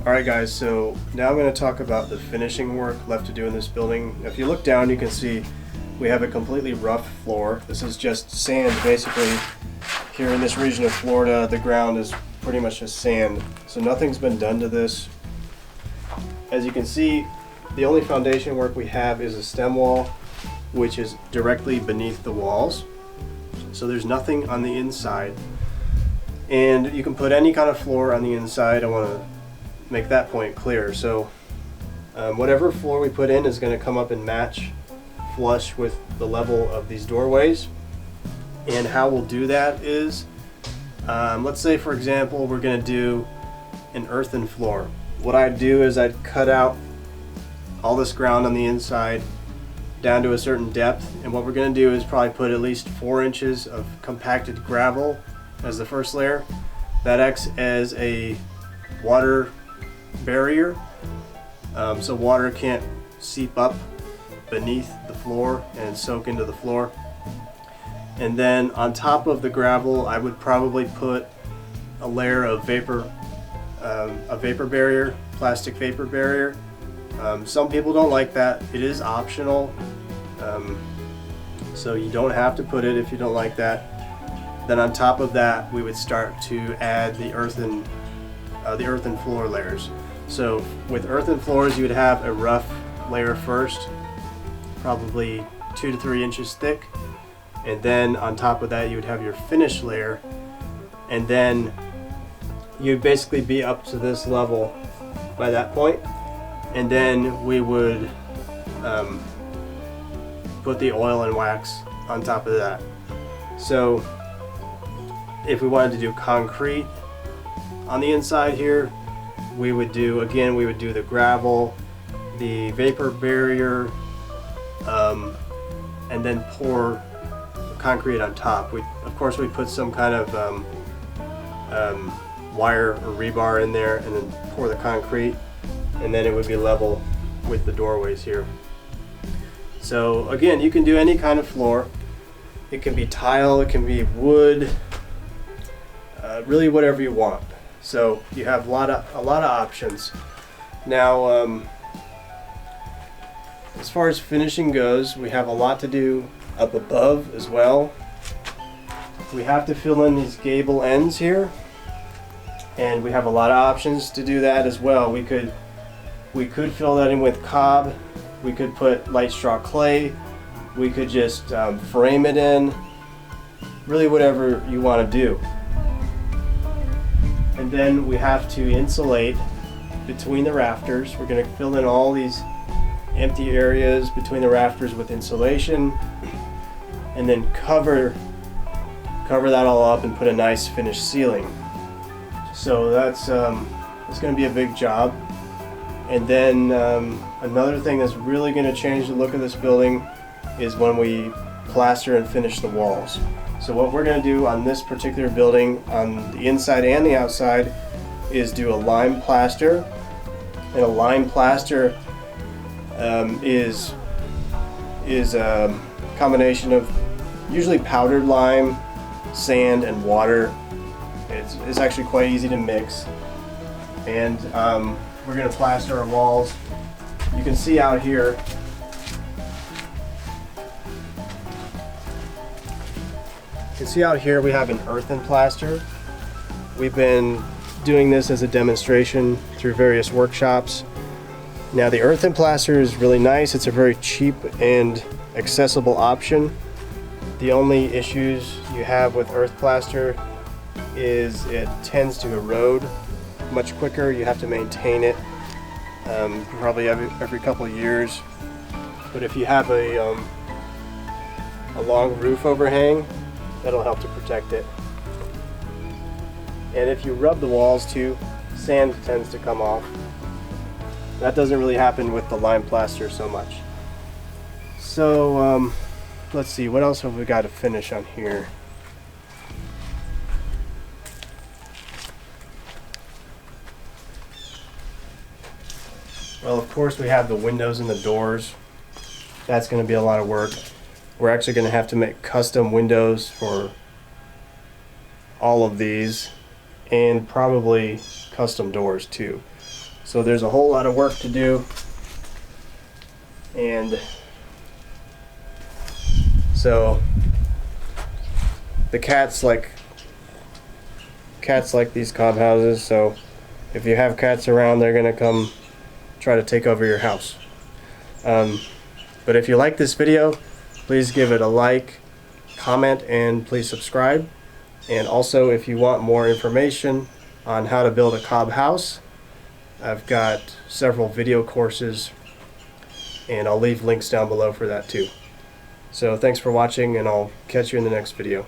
Alright guys, so now I'm going to talk about the finishing work left to do in this building. If you look down, you can see we have a completely rough floor. This is just sand basically. Here in this region of Florida, the ground is pretty much just sand. So nothing's been done to this. As you can see, the only foundation work we have is a stem wall, which is directly beneath the walls. So there's nothing on the inside. And you can put any kind of floor on the inside. I want to make that point clear. So whatever floor we put in is going to come up and match flush with the level of these doorways. And how we'll do that is, let's say for example we're going to do an earthen floor. What I'd do is I'd cut out all this ground on the inside down to a certain depth, and what we're going to do is probably put at least 4 inches of compacted gravel as the first layer. That acts as a water barrier, so water can't seep up beneath the floor and soak into the floor. And then on top of the gravel, I would probably put a layer of vapor barrier, plastic vapor barrier. Some people don't like that. It is optional, so you don't have to put it if you don't like that. Then on top of that, we would start to add the earthen floor layers. So with earthen floors, you would have a rough layer first, probably 2 to 3 inches thick. And then on top of that, you would have your finished layer, and then you'd basically be up to this level by that point. And then we would put the oil and wax on top of that. So if we wanted to do concrete on the inside here, we would do the gravel, the vapor barrier, and then pour concrete on top. Of course we'd put some kind of wire or rebar in there, and then pour the concrete, and then it would be level with the doorways here. So again, you can do any kind of floor. It can be tile, it can be wood, really whatever you want. So you have a lot of options. Now as far as finishing goes, we have a lot to do up above as well. We have to fill in these gable ends here, and we have a lot of options to do that as well. We could fill that in with cob, we could put light straw clay, we could just frame it in, really whatever you want to do. And then we have to insulate between the rafters. We're going to fill in all these empty areas between the rafters with insulation, and then cover that all up and put a nice finished ceiling. So that's going to be a big job. And then another thing that's really going to change the look of this building is when we plaster and finish the walls. So what we're going to do on this particular building, on the inside and the outside, is do a lime plaster. And a lime plaster is a combination of usually powdered lime, sand, and water. It's actually quite easy to mix. And we're going to plaster our walls. You can see out here, we have an earthen plaster. We've been doing this as a demonstration through various workshops. Now the earthen plaster is really nice. It's a very cheap and accessible option. The only issues you have with earth plaster is it tends to erode much quicker. You have to maintain it probably every couple of years. But if you have a long roof overhang, that'll help to protect it. And if you rub the walls too, sand tends to come off. That doesn't really happen with the lime plaster so much. So let's see, what else have we got to finish on here? Well, of course we have the windows and the doors. That's going to be a lot of work. We're actually going to have to make custom windows for all of these, and probably custom doors too. So there's a whole lot of work to do, and so the cats like these cob houses, so if you have cats around, they're gonna come try to take over your house. But if you like this video, please give it a like, comment, and please subscribe. And also, if you want more information on how to build a cob house, I've got several video courses, and I'll leave links down below for that too. So thanks for watching, and I'll catch you in the next video.